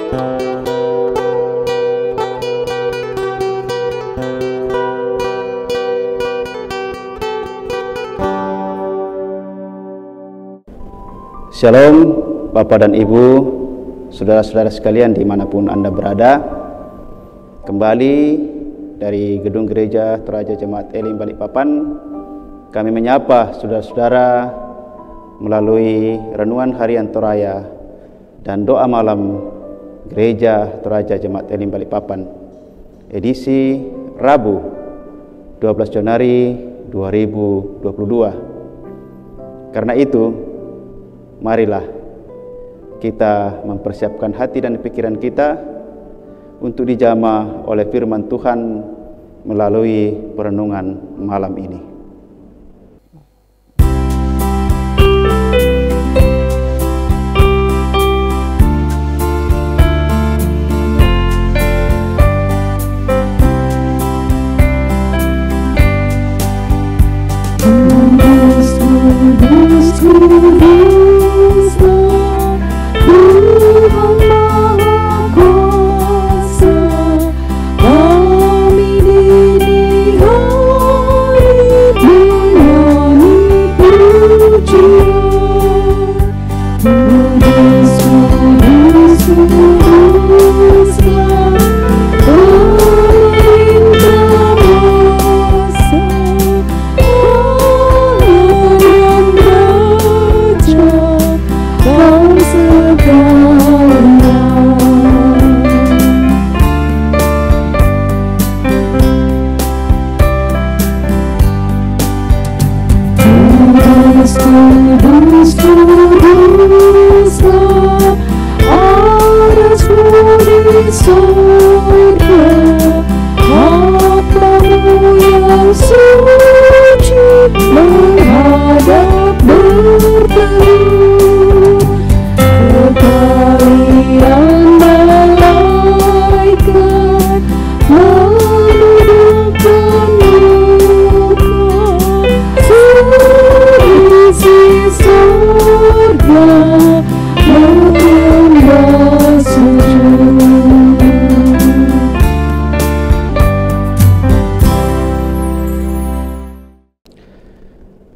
Shalom Bapak dan Ibu, saudara-saudara sekalian dimanapun Anda berada. Kembali dari Gedung Gereja Toraja Jemaat Elim Balikpapan, kami menyapa saudara-saudara melalui renungan harian Toraya dan doa malam Gereja Toraja Jemaat Elim Balikpapan, edisi Rabu 12 Januari 2022. Karena itu, marilah kita mempersiapkan hati dan pikiran kita untuk dijamah oleh firman Tuhan melalui perenungan malam ini.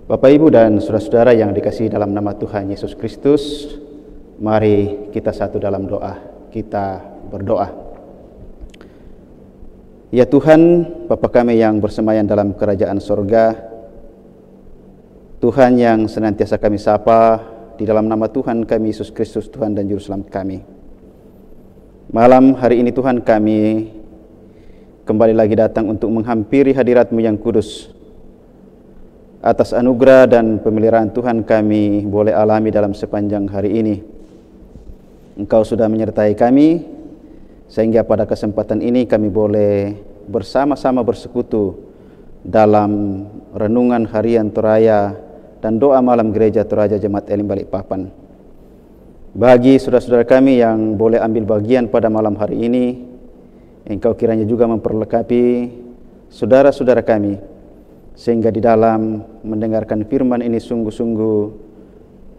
Bapak, Ibu, dan saudara-saudara yang dikasihi dalam nama Tuhan Yesus Kristus, mari kita satu dalam doa. Kita berdoa. Ya Tuhan, Bapa kami yang bersemayam dalam kerajaan sorga, Tuhan yang senantiasa kami sapa, di dalam nama Tuhan kami Yesus Kristus, Tuhan dan Juru Selamat kami. Malam hari ini Tuhan, kami kembali lagi datang untuk menghampiri hadirat-Mu yang kudus. Atas anugerah dan pemeliharaan Tuhan kami boleh alami dalam sepanjang hari ini. Engkau sudah menyertai kami, sehingga pada kesempatan ini kami boleh bersama-sama bersekutu dalam renungan harian Toraya dan doa malam Gereja Toraja Jemaat Elim Balikpapan. Bagi saudara-saudara kami yang boleh ambil bagian pada malam hari ini, Engkau kiranya juga memperlengkapi saudara-saudara kami, sehingga di dalam mendengarkan firman ini sungguh-sungguh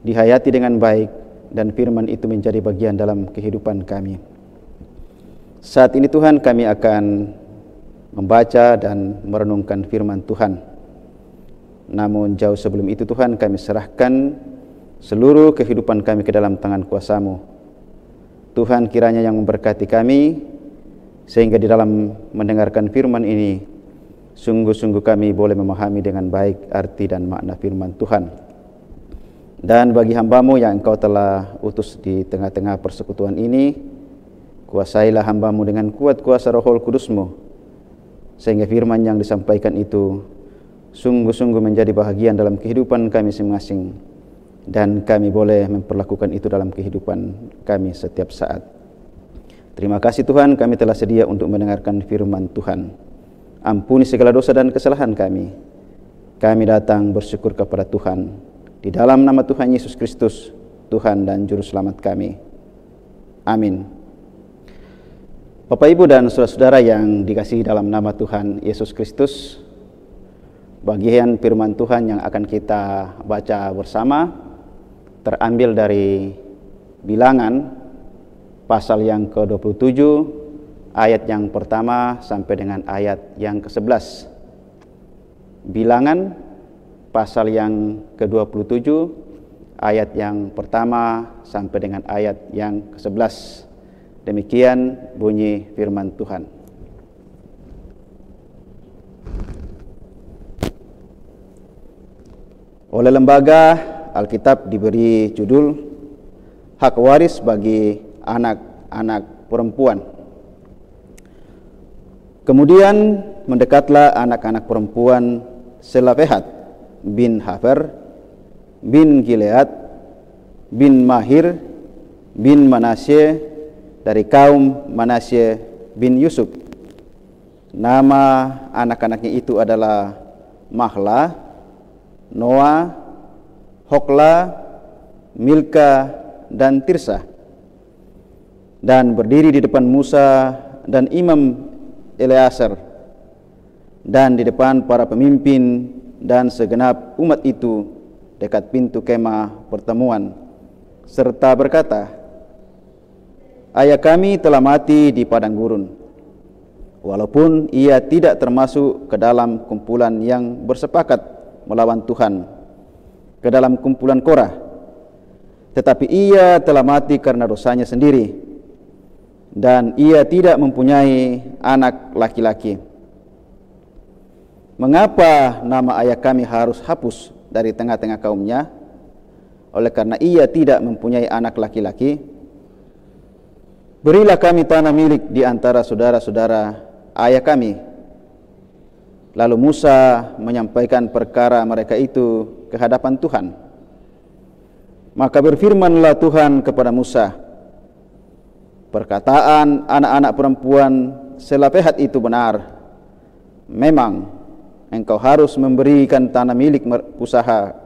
dihayati dengan baik, dan firman itu menjadi bagian dalam kehidupan kami. Saat ini Tuhan, kami akan membaca dan merenungkan firman Tuhan. Namun jauh sebelum itu Tuhan, kami serahkan seluruh kehidupan kami ke dalam tangan kuasa-Mu. Tuhan, kiranya yang memberkati kami, sehingga di dalam mendengarkan firman ini sungguh-sungguh kami boleh memahami dengan baik arti dan makna firman Tuhan. Dan bagi hamba-Mu yang Engkau telah utus di tengah-tengah persekutuan ini, kuasailah hamba-Mu dengan kuat kuasa Roh Kudus-Mu, sehingga firman yang disampaikan itu sungguh-sungguh menjadi bahagian dalam kehidupan kami masing-masing, dan kami boleh memperlakukan itu dalam kehidupan kami setiap saat. Terima kasih Tuhan, kami telah sedia untuk mendengarkan firman Tuhan. Ampuni segala dosa dan kesalahan kami. Kami datang bersyukur kepada Tuhan. Di dalam nama Tuhan Yesus Kristus, Tuhan dan Juru Selamat kami. Amin. Bapak, Ibu, dan saudara-saudara yang dikasihi dalam nama Tuhan Yesus Kristus, bagian firman Tuhan yang akan kita baca bersama terambil dari Bilangan pasal yang ke-27 ayat yang pertama sampai dengan ayat yang ke-11. Bilangan pasal yang ke-27 ayat yang pertama sampai dengan ayat yang ke-11. Demikian bunyi firman Tuhan. Oleh lembaga Alkitab diberi judul Hak Waris bagi Anak-anak Perempuan. Kemudian mendekatlah anak-anak perempuan Selofehad bin Hafer bin Gilead bin Mahir bin Manasye dari kaum Manasye bin Yusuf. Nama anak-anaknya itu adalah Mahla, Noah, Hokla, Milka, dan Tirsa. Dan berdiri di depan Musa dan Imam Eleazar dan di depan para pemimpin dan segenap umat itu dekat pintu kemah pertemuan, serta berkata, ayah kami telah mati di padang gurun, walaupun ia tidak termasuk ke dalam kumpulan yang bersepakat melawan Tuhan, ke dalam kumpulan Korah, tetapi ia telah mati karena dosanya sendiri, dan ia tidak mempunyai anak laki-laki. Mengapa nama ayah kami harus hapus dari tengah-tengah kaumnya? Oleh karena ia tidak mempunyai anak laki-laki. Berilah kami tanah milik di antara saudara-saudara ayah kami. Lalu Musa menyampaikan perkara mereka itu ke hadapan Tuhan. Maka berfirmanlah Tuhan kepada Musa, perkataan anak-anak perempuan Selofehad itu benar. Memang engkau harus memberikan tanah milik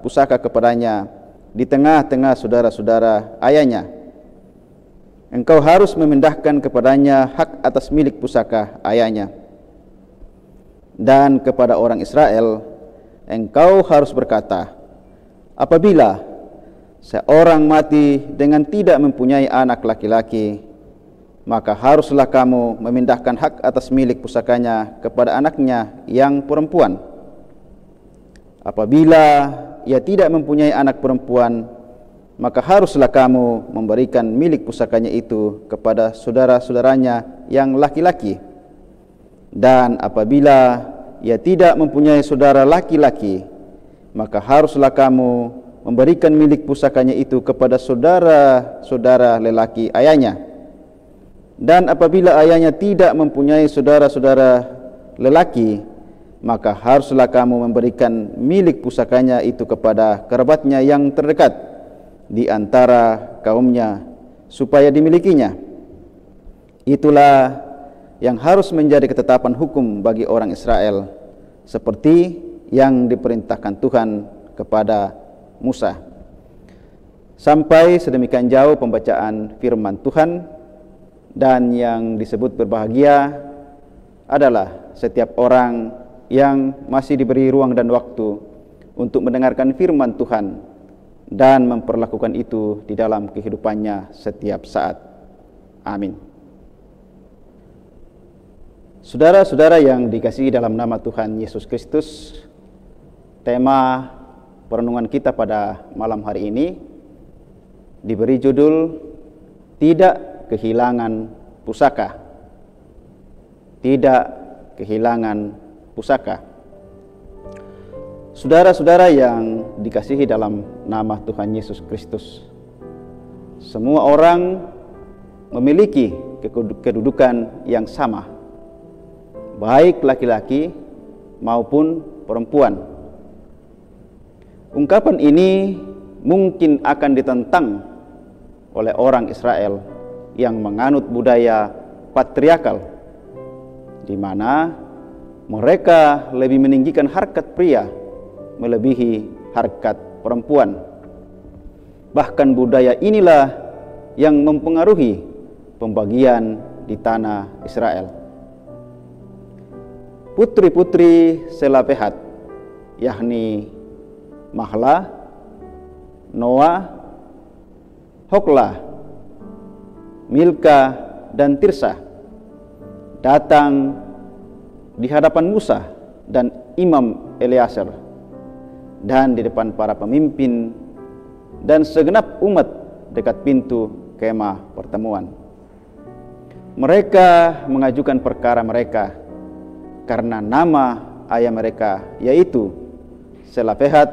pusaka kepadanya di tengah-tengah saudara-saudara ayahnya. Engkau harus memindahkan kepadanya hak atas milik pusaka ayahnya. Dan kepada orang Israel, engkau harus berkata, apabila seorang mati dengan tidak mempunyai anak laki-laki, maka haruslah kamu memindahkan hak atas milik pusakanya kepada anaknya yang perempuan. Apabila ia tidak mempunyai anak perempuan, maka haruslah kamu memberikan milik pusakanya itu kepada saudara-saudaranya yang laki-laki. Dan apabila ia tidak mempunyai saudara laki-laki, maka haruslah kamu memberikan milik pusakanya itu kepada saudara-saudara lelaki ayahnya. Dan apabila ayahnya tidak mempunyai saudara-saudara lelaki, maka haruslah kamu memberikan milik pusakanya itu kepada kerabatnya yang terdekat di antara kaumnya, supaya dimilikinya. Itulah yang harus menjadi ketetapan hukum bagi orang Israel, seperti yang diperintahkan Tuhan kepada Musa. Sampai sedemikian jauh pembacaan firman Tuhan. Dan yang disebut berbahagia adalah setiap orang yang masih diberi ruang dan waktu untuk mendengarkan firman Tuhan dan memperlakukan itu di dalam kehidupannya setiap saat. Amin. Saudara-saudara yang dikasihi dalam nama Tuhan Yesus Kristus, tema perenungan kita pada malam hari ini diberi judul Tidak Kehilangan Pusaka. Tidak kehilangan pusaka. Saudara-saudara yang dikasihi dalam nama Tuhan Yesus Kristus, semua orang memiliki kedudukan yang sama, baik laki-laki maupun perempuan. Ungkapan ini mungkin akan ditentang oleh orang Israel yang menganut budaya patriarkal, di mana mereka lebih meninggikan harkat pria melebihi harkat perempuan. Bahkan budaya inilah yang mempengaruhi pembagian di tanah Israel. Putri-putri Selofehad, yakni Mahla, Noah, Hokla, Milka, dan Tirsa datang di hadapan Musa dan Imam Eleazar dan di depan para pemimpin dan segenap umat dekat pintu kemah pertemuan. Mereka mengajukan perkara mereka karena nama ayah mereka, yaitu Selofehad,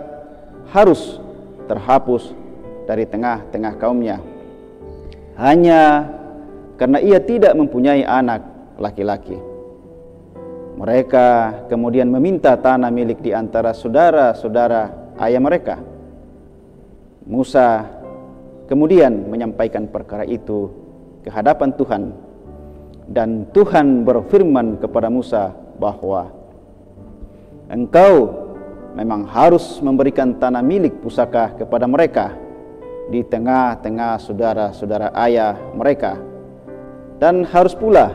harus terhapus dari tengah-tengah kaumnya, hanya karena ia tidak mempunyai anak laki-laki. Mereka kemudian meminta tanah milik di antara saudara-saudara ayah mereka. Musa kemudian menyampaikan perkara itu ke hadapan Tuhan, dan Tuhan berfirman kepada Musa bahwa engkau memang harus memberikan tanah milik pusaka kepada mereka di tengah-tengah saudara-saudara ayah mereka, dan harus pula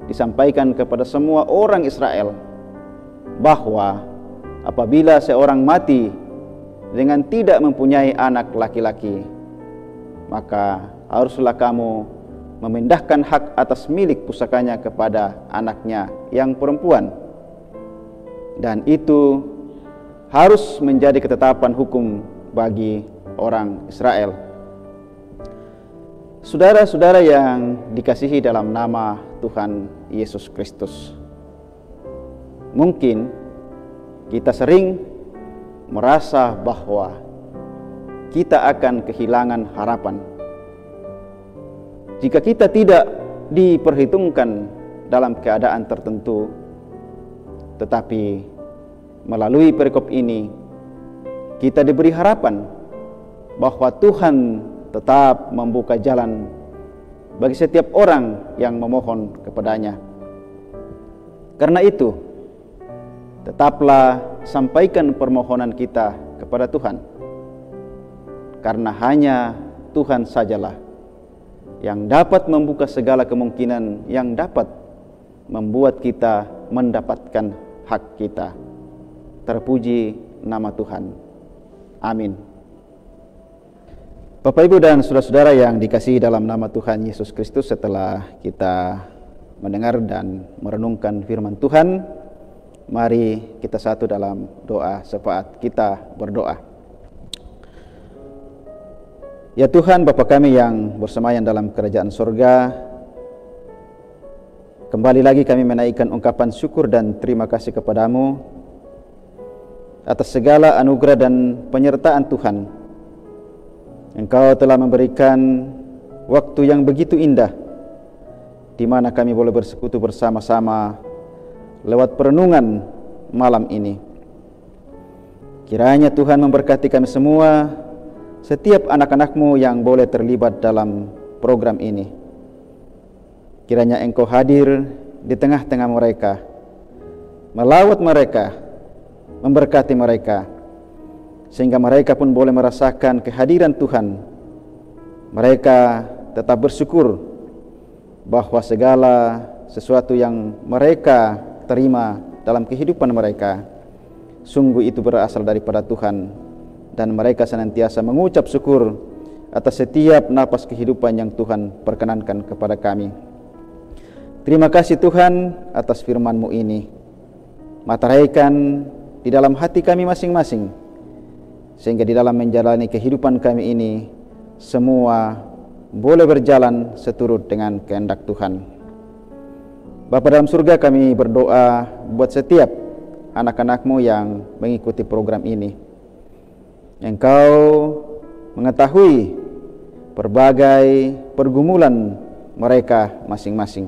disampaikan kepada semua orang Israel bahwa apabila seorang mati dengan tidak mempunyai anak laki-laki, maka haruslah kamu memindahkan hak atas milik pusakanya kepada anaknya yang perempuan, dan itu harus menjadi ketetapan hukum bagi orang Israel. Saudara-saudara yang dikasihi dalam nama Tuhan Yesus Kristus, mungkin kita sering merasa bahwa kita akan kehilangan harapan jika kita tidak diperhitungkan dalam keadaan tertentu. Tetapi melalui perikop ini kita diberi harapan bahwa Tuhan tetap membuka jalan bagi setiap orang yang memohon kepadanya. Karena itu, tetaplah sampaikan permohonan kita kepada Tuhan, karena hanya Tuhan sajalah yang dapat membuka segala kemungkinan yang dapat membuat kita mendapatkan hak kita. Terpuji nama Tuhan. Amin. Bapak, Ibu, dan saudara-saudara yang dikasihi dalam nama Tuhan Yesus Kristus, setelah kita mendengar dan merenungkan firman Tuhan, mari kita satu dalam doa syafaat. Kita berdoa. Ya Tuhan, Bapa kami yang bersemayam dalam kerajaan surga, kembali lagi kami menaikkan ungkapan syukur dan terima kasih kepadamu atas segala anugerah dan penyertaan Tuhan. Engkau telah memberikan waktu yang begitu indah, di mana kami boleh bersekutu bersama-sama lewat perenungan malam ini. Kiranya Tuhan memberkati kami semua, setiap anak-anak-Mu yang boleh terlibat dalam program ini. Kiranya Engkau hadir di tengah-tengah mereka, melawat mereka, memberkati mereka, sehingga mereka pun boleh merasakan kehadiran Tuhan. Mereka tetap bersyukur bahwa segala sesuatu yang mereka terima dalam kehidupan mereka sungguh itu berasal daripada Tuhan, dan mereka senantiasa mengucap syukur atas setiap napas kehidupan yang Tuhan perkenankan kepada kami. Terima kasih Tuhan atas firman-Mu ini. Materaikan di dalam hati kami masing-masing, sehingga di dalam menjalani kehidupan kami ini semua boleh berjalan seturut dengan kehendak Tuhan. Bapa dalam surga, kami berdoa buat setiap anak-anak-Mu yang mengikuti program ini. Engkau mengetahui berbagai pergumulan mereka masing-masing.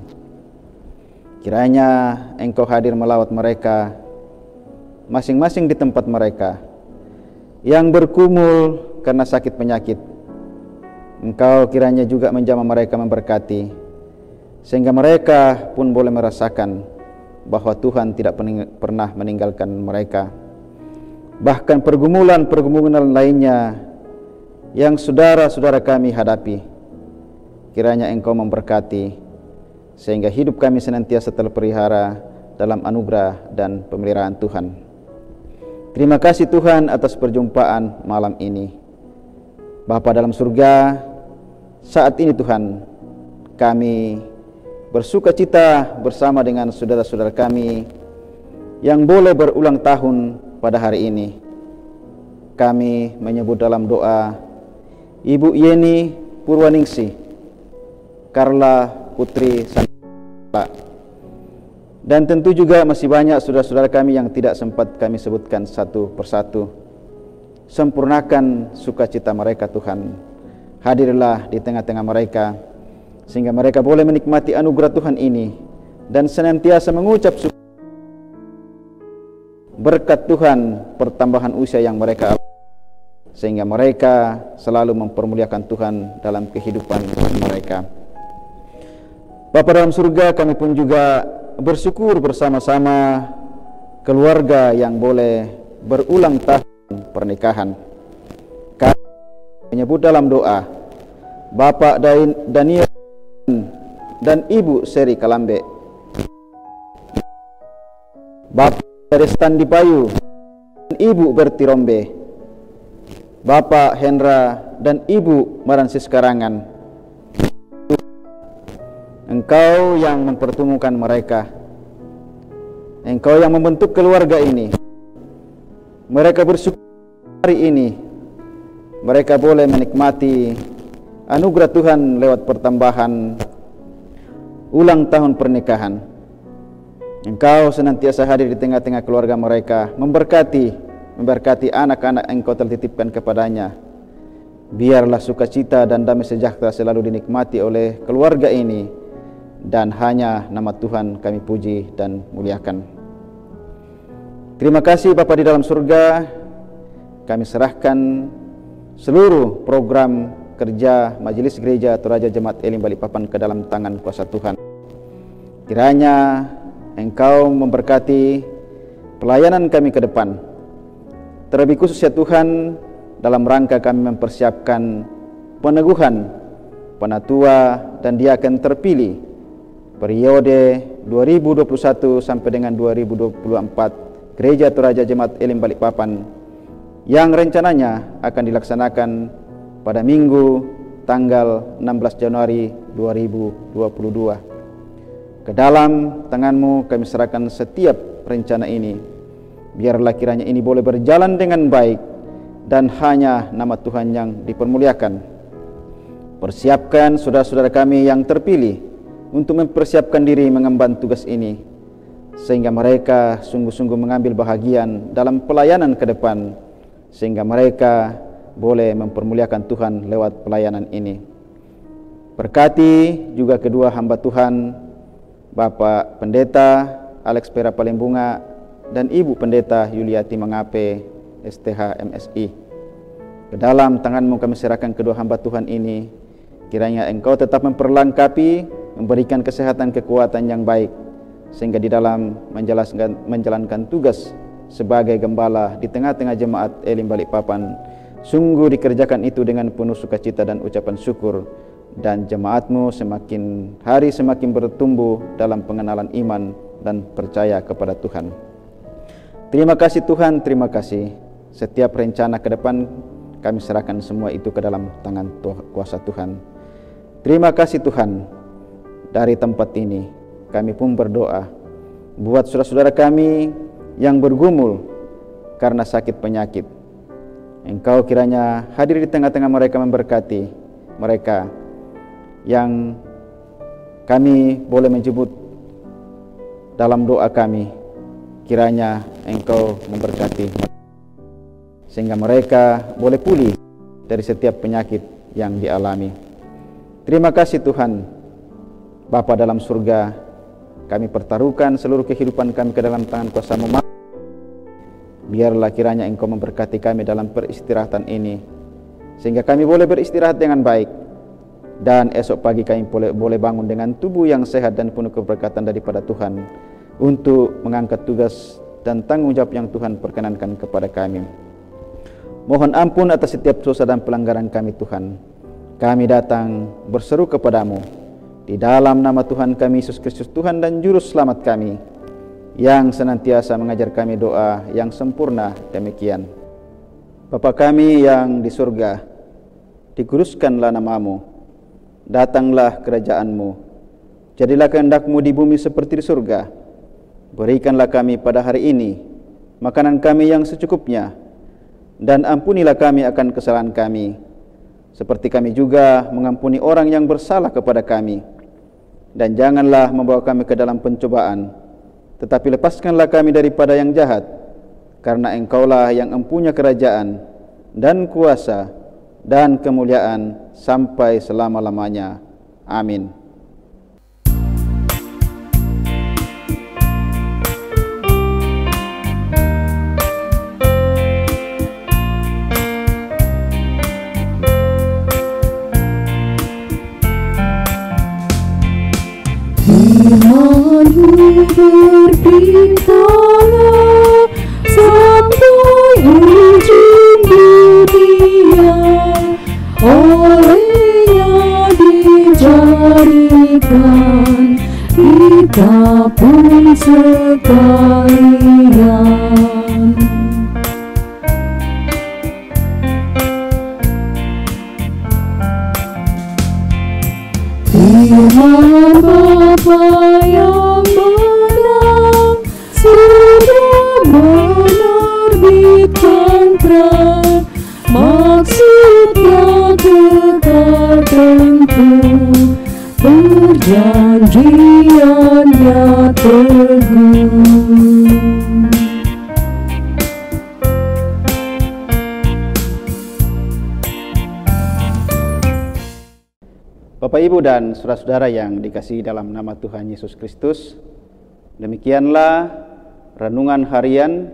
Kiranya Engkau hadir melawat mereka masing-masing di tempat mereka yang bergumul karena sakit penyakit. Engkau kiranya juga menjamah mereka, memberkati, sehingga mereka pun boleh merasakan bahwa Tuhan tidak pernah meninggalkan mereka. Bahkan pergumulan-pergumulan lainnya yang saudara-saudara kami hadapi, kiranya Engkau memberkati, sehingga hidup kami senantiasa terpelihara dalam anugerah dan pemeliharaan Tuhan. Terima kasih Tuhan atas perjumpaan malam ini. Bapa dalam surga, saat ini Tuhan, kami bersuka cita bersama dengan saudara-saudara kami yang boleh berulang tahun pada hari ini. Kami menyebut dalam doa Ibu Yeni Purwaningsih, Carla Putri Sandra, dan tentu juga masih banyak saudara-saudara kami yang tidak sempat kami sebutkan satu persatu. Sempurnakan sukacita mereka Tuhan. Hadirlah di tengah-tengah mereka, sehingga mereka boleh menikmati anugerah Tuhan ini dan senantiasa mengucap syukur berkat Tuhan pertambahan usia yang mereka alami, sehingga mereka selalu mempermuliakan Tuhan dalam kehidupan mereka. Bapa dalam surga, kami pun juga bersyukur bersama-sama keluarga yang boleh berulang tahun pernikahan. Kami menyebut dalam doa Bapak Daniel dan Ibu Seri Kalambe, Bapak Restan Dipayu dan Ibu Berti Rombe, Bapak Hendra dan Ibu Maransis Karangan. Engkau yang mempertemukan mereka, Engkau yang membentuk keluarga ini. Mereka bersyukur hari ini mereka boleh menikmati anugerah Tuhan lewat pertambahan ulang tahun pernikahan. Engkau senantiasa hadir di tengah-tengah keluarga mereka, memberkati anak-anak Engkau telah titipkan kepadanya. Biarlah sukacita dan damai sejahtera selalu dinikmati oleh keluarga ini, dan hanya nama Tuhan kami puji dan muliakan. Terima kasih Bapa di dalam surga. Kami serahkan seluruh program kerja Majelis Gereja Toraja Jemaat Elim Balikpapan ke dalam tangan kuasa Tuhan. Kiranya Engkau memberkati pelayanan kami ke depan. Terlebih khusus ya Tuhan, dalam rangka kami mempersiapkan peneguhan penatua dan diaken terpilih periode 2021 sampai dengan 2024 Gereja Toraja Jemaat Elim Balikpapan, yang rencananya akan dilaksanakan pada Minggu tanggal 16 Januari 2022. Ke dalam tangan-Mu kami serahkan setiap rencana ini. Biarlah kiranya ini boleh berjalan dengan baik dan hanya nama Tuhan yang dipermuliakan. Persiapkan saudara-saudara kami yang terpilih untuk mempersiapkan diri mengemban tugas ini, sehingga mereka sungguh-sungguh mengambil bahagian dalam pelayanan ke depan, sehingga mereka boleh mempermuliakan Tuhan lewat pelayanan ini. Berkati juga kedua hamba Tuhan, Bapak Pendeta Alex Pera Palembunga dan Ibu Pendeta Yuliati Mangape STH MSI. Ke dalam tangan-Mu kami serahkan kedua hamba Tuhan ini. Kiranya Engkau tetap memperlengkapi, memberikan kesehatan, kekuatan yang baik, sehingga di dalam menjalankan tugas sebagai gembala di tengah-tengah jemaat Elim Balikpapan, sungguh dikerjakan itu dengan penuh sukacita dan ucapan syukur, dan jemaat-Mu semakin hari semakin bertumbuh dalam pengenalan iman dan percaya kepada Tuhan. Terima kasih Tuhan, terima kasih. Setiap rencana ke depan kami serahkan semua itu ke dalam tangan kuasa Tuhan. Terima kasih Tuhan. Dari tempat ini kami pun berdoa buat saudara-saudara kami yang bergumul karena sakit penyakit. Engkau kiranya hadir di tengah-tengah mereka, memberkati mereka yang kami boleh menyebut dalam doa kami. Kiranya Engkau memberkati sehingga mereka boleh pulih dari setiap penyakit yang dialami. Terima kasih Tuhan. Bapa dalam surga, kami pertaruhkan seluruh kehidupan kami ke dalam tangan kuasa-Mu. Biarlah kiranya Engkau memberkati kami dalam peristirahatan ini, sehingga kami boleh beristirahat dengan baik, dan esok pagi kami boleh bangun dengan tubuh yang sehat dan penuh keberkatan daripada Tuhan, untuk mengangkat tugas dan tanggung jawab yang Tuhan perkenankan kepada kami. Mohon ampun atas setiap dosa dan pelanggaran kami Tuhan. Kami datang berseru kepadamu di dalam nama Tuhan kami Yesus Kristus, Tuhan dan Juru Selamat kami, yang senantiasa mengajar kami doa yang sempurna demikian. Bapa kami yang di surga, dikuduskanlah nama-Mu, datanglah kerajaan-Mu. Jadilah kehendak-Mu di bumi seperti di surga. Berikanlah kami pada hari ini makanan kami yang secukupnya, dan ampunilah kami akan kesalahan kami, seperti kami juga mengampuni orang yang bersalah kepada kami. Dan janganlah membawa kami ke dalam pencobaan, tetapi lepaskanlah kami daripada yang jahat, karena Engkaulah yang empunya kerajaan dan kuasa dan kemuliaan sampai selama-lamanya. Amin. Firman-Mu berpintalah sampai ujung dunia, olehnya dijadikan kita pun sekalian. Firman Bapa yang menang sudah menerbitkan terang, maksudnya kekal tentu, perjanjiannya teguh. Bapak, Ibu, dan saudara-saudara yang dikasihi dalam nama Tuhan Yesus Kristus, demikianlah renungan harian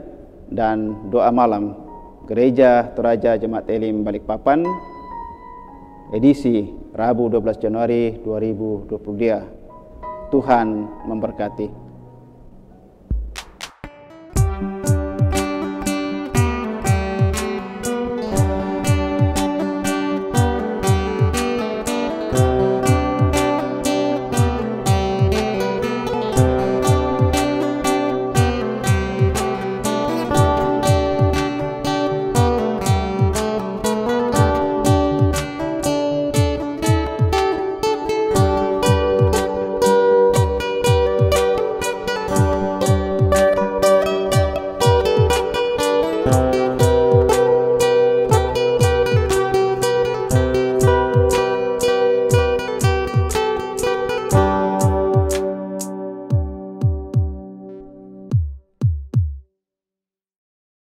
dan doa malam Gereja Toraja Jemaat Elim Balikpapan, edisi Rabu 12 Januari 2022. Tuhan memberkati.